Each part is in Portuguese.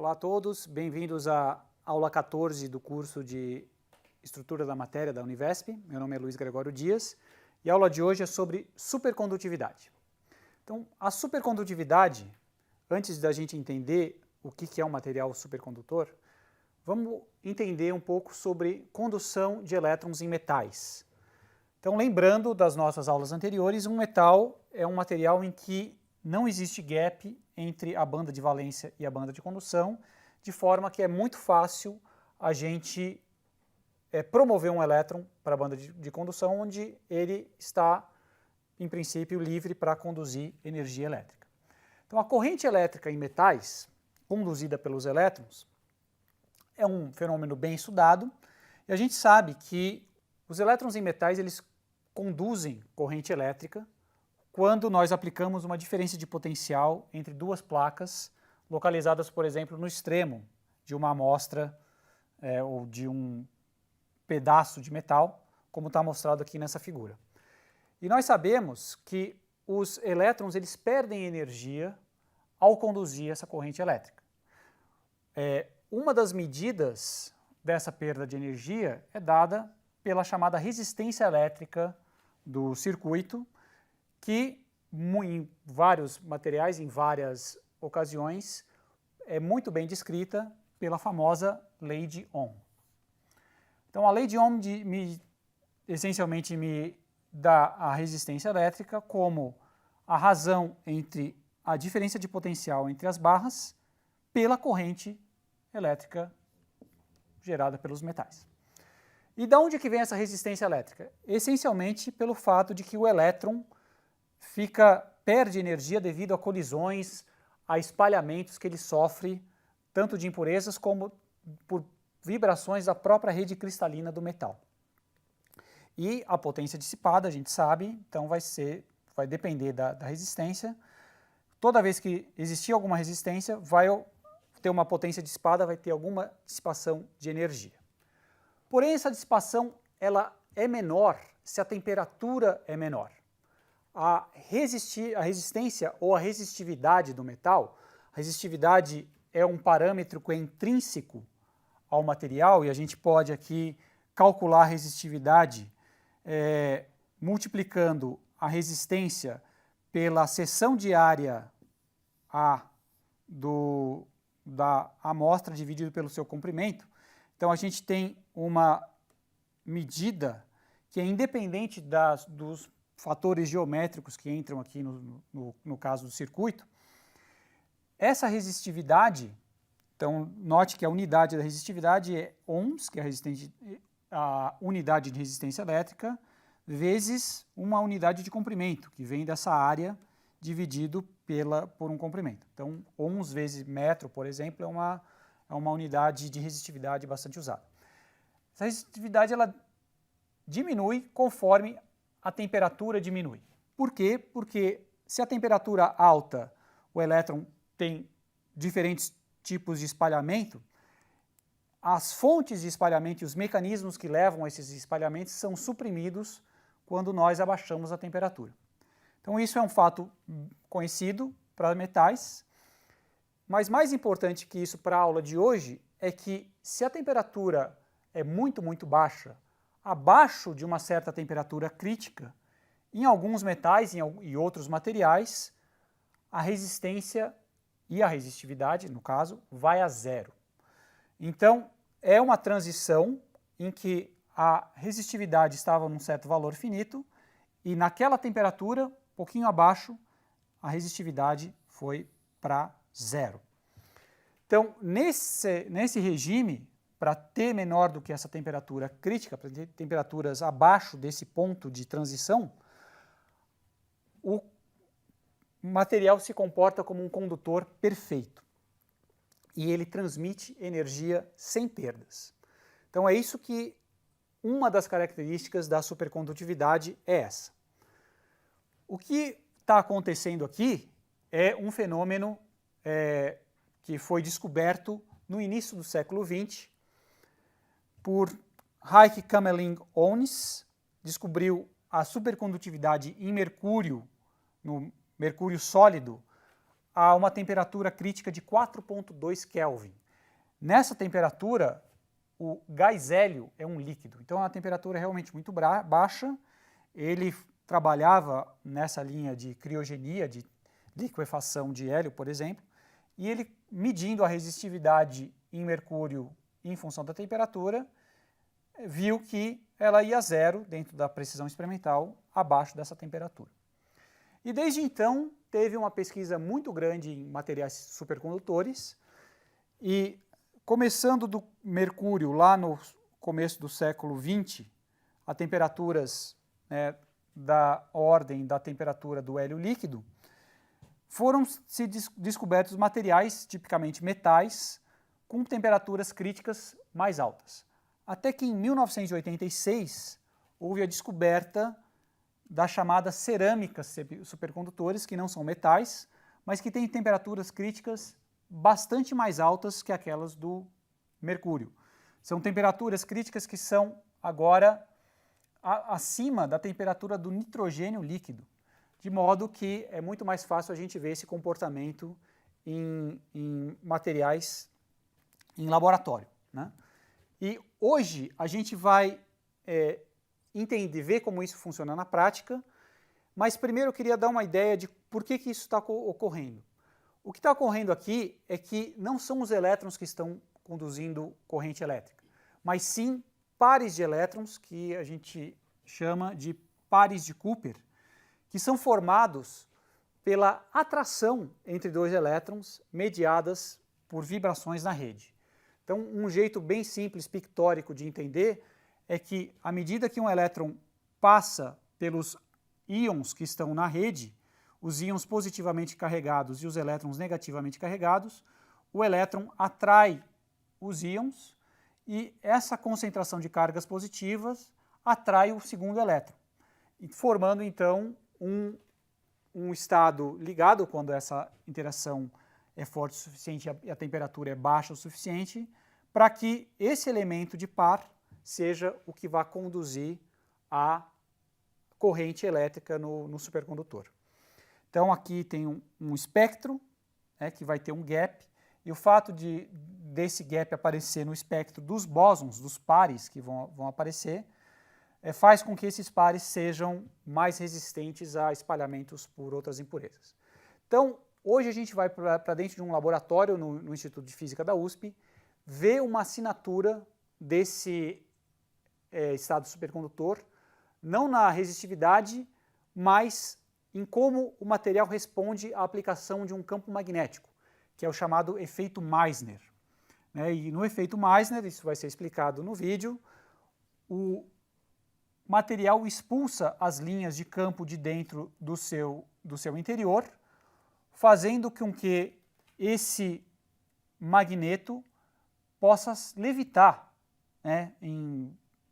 Olá a todos, bem-vindos à aula 14 do curso de Estrutura da Matéria da Univesp. Meu nome é Luiz Gregório Dias e a aula de hoje é sobre supercondutividade. Então, a supercondutividade, antes da gente entender o que é um material supercondutor, vamos entender um pouco sobre condução de elétrons em metais. Então, lembrando das nossas aulas anteriores, um metal é um material em que não existe gap entre a banda de valência e a banda de condução, de forma que é muito fácil a gente promover um elétron para a banda de condução, onde ele está, em princípio, livre para conduzir energia elétrica. Então, a corrente elétrica em metais, conduzida pelos elétrons, é um fenômeno bem estudado, e a gente sabe que os elétrons em metais eles conduzem corrente elétrica quando nós aplicamos uma diferença de potencial entre duas placas localizadas, por exemplo, no extremo de uma amostra ou de um pedaço de metal, como está mostrado aqui nessa figura. E nós sabemos que os elétrons eles perdem energia ao conduzir essa corrente elétrica. Uma das medidas dessa perda de energia é dada pela chamada resistência elétrica do circuito, que em vários materiais, em várias ocasiões, é muito bem descrita pela famosa lei de Ohm. Então, a lei de Ohm essencialmente me dá a resistência elétrica como a razão entre a diferença de potencial entre as barras pela corrente elétrica gerada pelos metais. E de onde que vem essa resistência elétrica? Essencialmente pelo fato de que o elétron perde energia devido a colisões, a espalhamentos que ele sofre, tanto de impurezas como por vibrações da própria rede cristalina do metal. E a potência dissipada, a gente sabe, então vai depender da resistência. Toda vez que existir alguma resistência, vai ter uma potência dissipada, vai ter alguma dissipação de energia. Porém, essa dissipação ela é menor se a temperatura é menor. A resistência ou a resistividade do metal, a resistividade é um parâmetro que é intrínseco ao material e a gente pode aqui calcular a resistividade multiplicando a resistência pela seção de área A da amostra dividido pelo seu comprimento. Então a gente tem uma medida que é independente dos fatores geométricos que entram aqui no caso do circuito. Essa resistividade, então note que a unidade da resistividade é ohms, que é a unidade de resistência elétrica, vezes uma unidade de comprimento, que vem dessa área dividido por um comprimento. Então, ohms vezes metro, por exemplo, é uma unidade de resistividade bastante usada. Essa resistividade ela diminui conforme a temperatura diminui. Por quê? Porque se a temperatura alta, o elétron tem diferentes tipos de espalhamento, as fontes de espalhamento e os mecanismos que levam a esses espalhamentos são suprimidos quando nós abaixamos a temperatura. Então isso é um fato conhecido para metais, mas mais importante que isso para a aula de hoje é que se a temperatura é muito, muito baixa, abaixo de uma certa temperatura crítica, em alguns metais e outros materiais, a resistência e a resistividade, no caso, vai a zero. Então, é uma transição em que a resistividade estava num certo valor finito e naquela temperatura, um pouquinho abaixo, a resistividade foi para zero. Então, nesse regime, para T menor do que essa temperatura crítica, para ter temperaturas abaixo desse ponto de transição, o material se comporta como um condutor perfeito. E ele transmite energia sem perdas. Então é isso que uma das características da supercondutividade é essa. O que está acontecendo aqui é um fenômeno que foi descoberto no início do século XX por Heike Kamerlingh-Onnes, descobriu a supercondutividade em mercúrio, no mercúrio sólido, a uma temperatura crítica de 4,2 Kelvin. Nessa temperatura, o gás hélio é um líquido, então a temperatura é realmente muito baixa. Ele trabalhava nessa linha de criogenia, de liquefação de hélio, por exemplo, e ele, medindo a resistividade em mercúrio em função da temperatura, viu que ela ia a zero dentro da precisão experimental, abaixo dessa temperatura. E desde então, teve uma pesquisa muito grande em materiais supercondutores, e começando do mercúrio lá no começo do século XX, a temperaturas da ordem da temperatura do hélio líquido, foram se descobertos materiais, tipicamente metais, com temperaturas críticas mais altas. Até que em 1986 houve a descoberta das chamadas cerâmicas supercondutores, que não são metais, mas que têm temperaturas críticas bastante mais altas que aquelas do mercúrio. São temperaturas críticas que são agora acima da temperatura do nitrogênio líquido, de modo que é muito mais fácil a gente ver esse comportamento em materiais em laboratório, né? E hoje a gente vai entender, ver como isso funciona na prática, mas primeiro eu queria dar uma ideia de por que isso está ocorrendo. O que está ocorrendo aqui é que não são os elétrons que estão conduzindo corrente elétrica, mas sim pares de elétrons, que a gente chama de pares de Cooper, que são formados pela atração entre dois elétrons mediadas por vibrações na rede. Então, um jeito bem simples, pictórico de entender é que, à medida que um elétron passa pelos íons que estão na rede, os íons positivamente carregados e os elétrons negativamente carregados, o elétron atrai os íons e essa concentração de cargas positivas atrai o segundo elétron, formando então um estado ligado quando essa interação é forte o suficiente e a temperatura é baixa o suficiente, para que esse elemento de par seja o que vai conduzir a corrente elétrica no supercondutor. Então aqui tem um espectro, que vai ter um gap, e o fato desse gap aparecer no espectro dos bósons, dos pares que vão aparecer, faz com que esses pares sejam mais resistentes a espalhamentos por outras impurezas. Então, hoje a gente vai para dentro de um laboratório no Instituto de Física da USP, ver uma assinatura desse estado supercondutor, não na resistividade, mas em como o material responde à aplicação de um campo magnético, que é o chamado efeito Meissner. E no efeito Meissner, isso vai ser explicado no vídeo, o material expulsa as linhas de campo de dentro do seu interior, fazendo com que esse magneto possa levitar,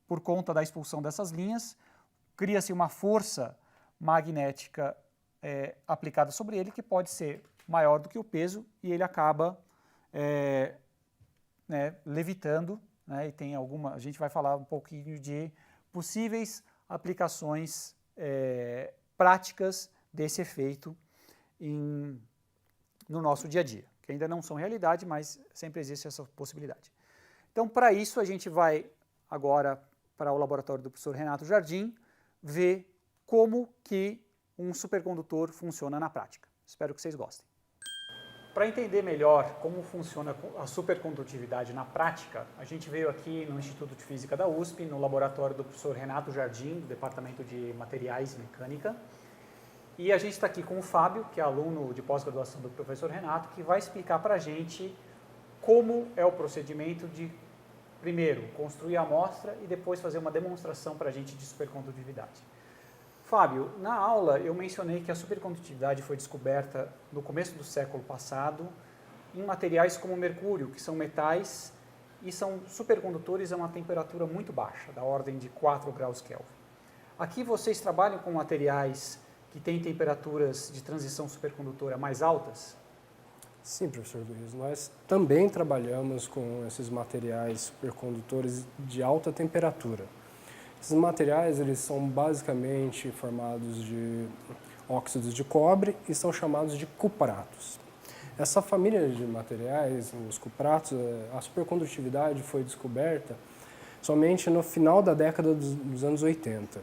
por conta da expulsão dessas linhas, cria-se uma força magnética aplicada sobre ele que pode ser maior do que o peso e ele acaba levitando, e tem a gente vai falar um pouquinho de possíveis aplicações práticas desse efeito no nosso dia a dia, que ainda não são realidade, mas sempre existe essa possibilidade. Então, para isso, a gente vai agora para o laboratório do professor Renato Jardim, ver como que um supercondutor funciona na prática. Espero que vocês gostem. Para entender melhor como funciona a supercondutividade na prática, a gente veio aqui no Instituto de Física da USP, no laboratório do professor Renato Jardim, do Departamento de Materiais e Mecânica. E a gente está aqui com o Fábio, que é aluno de pós-graduação do professor Renato, que vai explicar para a gente como é o procedimento de, primeiro, construir a amostra e depois fazer uma demonstração para a gente de supercondutividade. Fábio, na aula eu mencionei que a supercondutividade foi descoberta no começo do século passado em materiais como o mercúrio, que são metais e são supercondutores a uma temperatura muito baixa, da ordem de 4 graus Kelvin. Aqui vocês trabalham com materiais que têm temperaturas de transição supercondutora mais altas? Sim, professor Luiz. Nós também trabalhamos com esses materiais supercondutores de alta temperatura. Esses materiais eles são basicamente formados de óxidos de cobre e são chamados de cupratos. Essa família de materiais, os cupratos, a supercondutividade foi descoberta somente no final da década dos anos 80.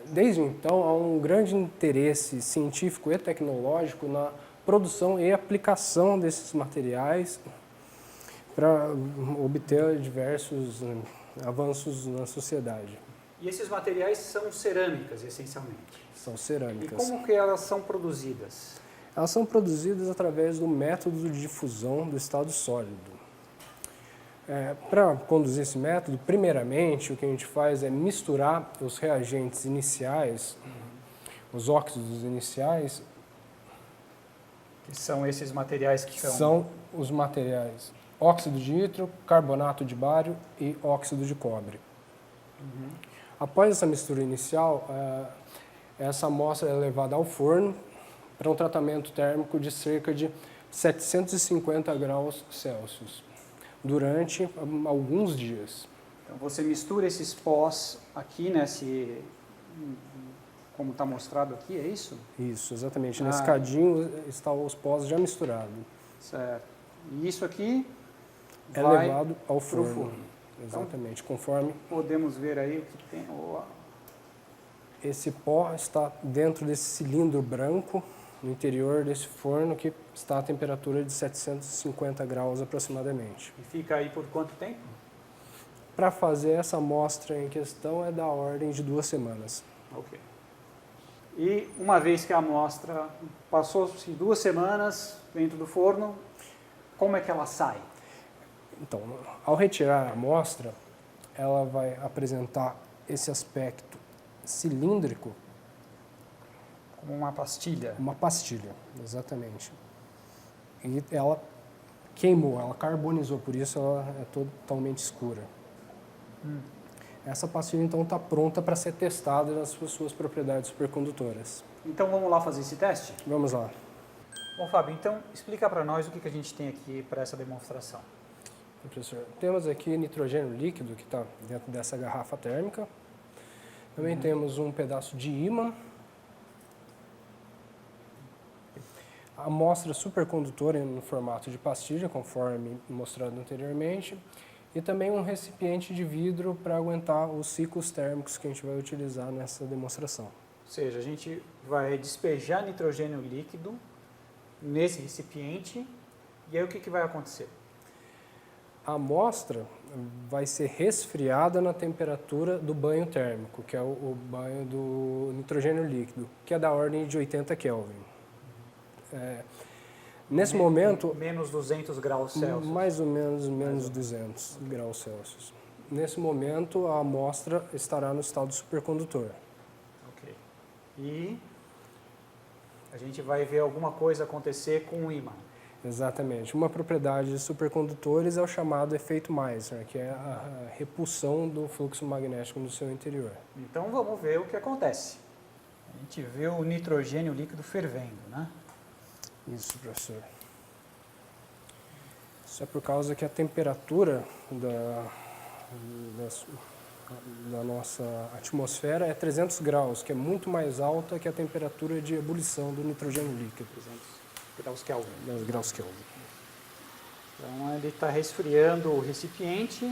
Desde então, há um grande interesse científico e tecnológico na produção e aplicação desses materiais para obter diversos avanços na sociedade. E esses materiais são cerâmicas, essencialmente. São E cerâmicas. como que elas são produzidas? Elas são produzidas através do método de difusão do estado sólido. Para conduzir esse método, primeiramente, o que a gente faz é misturar os reagentes iniciais, os óxidos iniciais, Que são esses materiais que são os materiais óxido de nitro, carbonato de bário e óxido de cobre. Após essa mistura inicial, essa amostra é levada ao forno para um tratamento térmico de cerca de 750 graus Celsius durante alguns dias. Então você mistura esses pós aqui, como está mostrado aqui, é isso? Isso, exatamente. Nesse cadinho estão os pós já misturados. Certo. E isso aqui É vai levado ao pro forno. forno. Exatamente, conforme Podemos ver aí o que tem. esse pó está dentro desse cilindro branco no interior desse forno que está a temperatura de 750 graus aproximadamente. E fica aí por quanto tempo? Para fazer essa amostra em questão é da ordem de 2 semanas. Ok. E uma vez que a amostra passou-se 2 semanas dentro do forno, como é que ela sai? Então, ao retirar a amostra, ela vai apresentar esse aspecto cilíndrico. Como uma pastilha. Uma pastilha, exatamente. E ela queimou, ela carbonizou, por isso ela é totalmente escura. Essa pastilha, então, está pronta para ser testada nas suas propriedades supercondutoras. Então vamos lá fazer esse teste? Vamos lá. Bom, Fábio, então explica para nós o que a gente tem aqui para essa demonstração. Professor, temos aqui nitrogênio líquido que está dentro dessa garrafa térmica. Também temos um pedaço de ímã. A amostra supercondutora no formato de pastilha, conforme mostrado anteriormente. E também um recipiente de vidro para aguentar os ciclos térmicos que a gente vai utilizar nessa demonstração. Ou seja, a gente vai despejar nitrogênio líquido nesse recipiente e aí o que vai acontecer? A amostra vai ser resfriada na temperatura do banho térmico, que é o banho do nitrogênio líquido, que é da ordem de 80 Kelvin. Nesse momento... Menos 200 graus Celsius. Mais ou menos menos 200 graus Celsius. Nesse momento, a amostra estará no estado supercondutor. Ok. E a gente vai ver alguma coisa acontecer com o ímã. Exatamente. Uma propriedade de supercondutores é o chamado efeito Meissner, que é a repulsão do fluxo magnético no seu interior. Então vamos ver o que acontece. A gente vê o nitrogênio líquido fervendo, né? Isso, professor. Isso é por causa que a temperatura da nossa atmosfera é 300 graus, que é muito mais alta que a temperatura de ebulição do nitrogênio líquido. 300 graus Kelvin. 10 graus Kelvin. Então ele está resfriando o recipiente.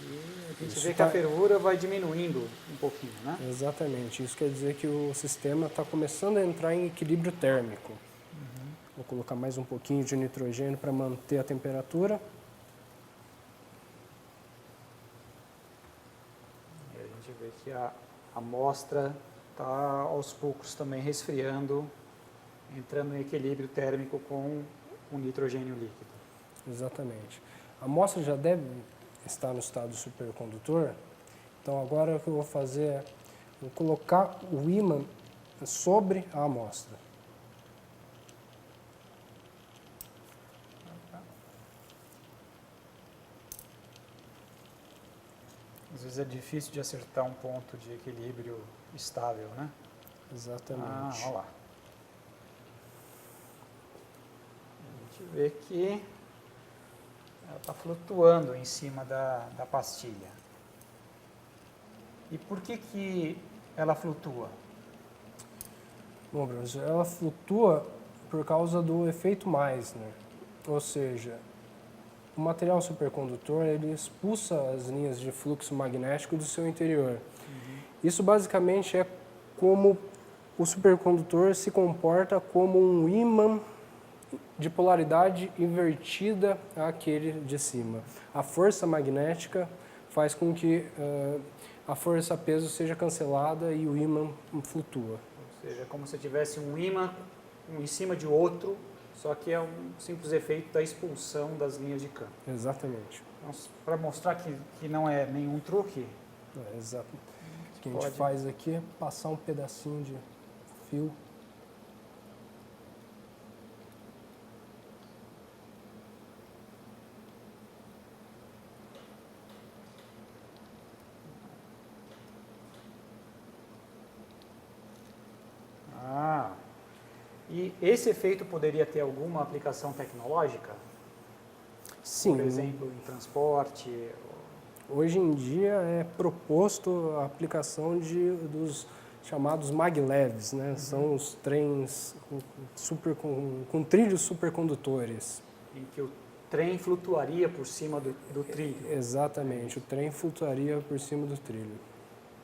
E a gente Isso vê que a fervura vai diminuindo um pouquinho, né? Exatamente. Isso quer dizer que o sistema está começando a entrar em equilíbrio térmico. Vou colocar mais um pouquinho de nitrogênio para manter a temperatura. E a gente vê que a amostra está aos poucos também resfriando, entrando em equilíbrio térmico com o nitrogênio líquido. Exatamente. A amostra já deve estar no estado supercondutor. Então agora o que eu vou fazer é vou colocar o ímã sobre a amostra. Às vezes é difícil de acertar um ponto de equilíbrio estável, né? Exatamente. Olha lá. A gente vê que ela está flutuando em cima da pastilha. E por que ela flutua? Bom, professor, ela flutua por causa do efeito Meissner, ou seja, o material supercondutor ele expulsa as linhas de fluxo magnético do seu interior. Isso basicamente é como o supercondutor se comporta como um ímã de polaridade invertida àquele de cima. A força magnética faz com que a força-peso seja cancelada e o ímã flutua. Ou seja, é como se tivesse um ímã um em cima de outro, só que é um simples efeito da expulsão das linhas de campo. Exatamente. Então, para mostrar que não é nenhum truque, Exato. O que a gente faz aqui é passar um pedacinho de fio. E esse efeito poderia ter alguma aplicação tecnológica? Sim. Por exemplo, em transporte? Hoje em dia é proposto a aplicação dos chamados maglevs, né? São os trens com trilhos supercondutores. Em que o trem flutuaria por cima do trilho. Exatamente, o trem flutuaria por cima do trilho.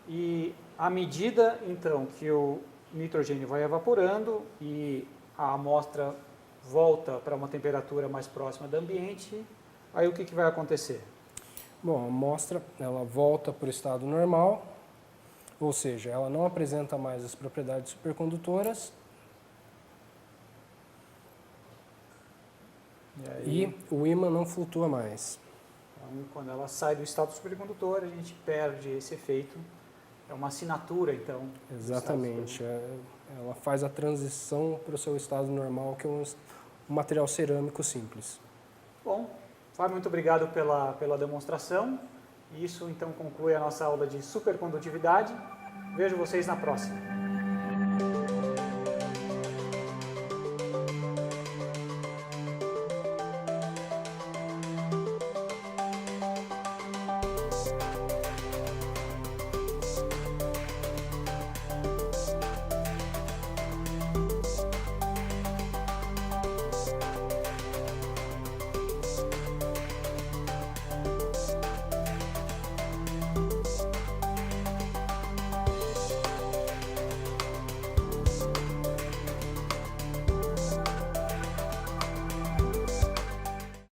E à medida, então, que o nitrogênio vai evaporando e a amostra volta para uma temperatura mais próxima do ambiente, aí o que vai acontecer? Bom, a amostra ela volta para o estado normal, ou seja, ela não apresenta mais as propriedades supercondutoras e o ímã não flutua mais. Então, quando ela sai do estado supercondutor, a gente perde esse efeito. É uma assinatura, então. Exatamente. Ela faz a transição para o seu estado normal, que é um material cerâmico simples. Bom, Fábio, muito obrigado pela demonstração. Isso, então, conclui a nossa aula de supercondutividade. Vejo vocês na próxima.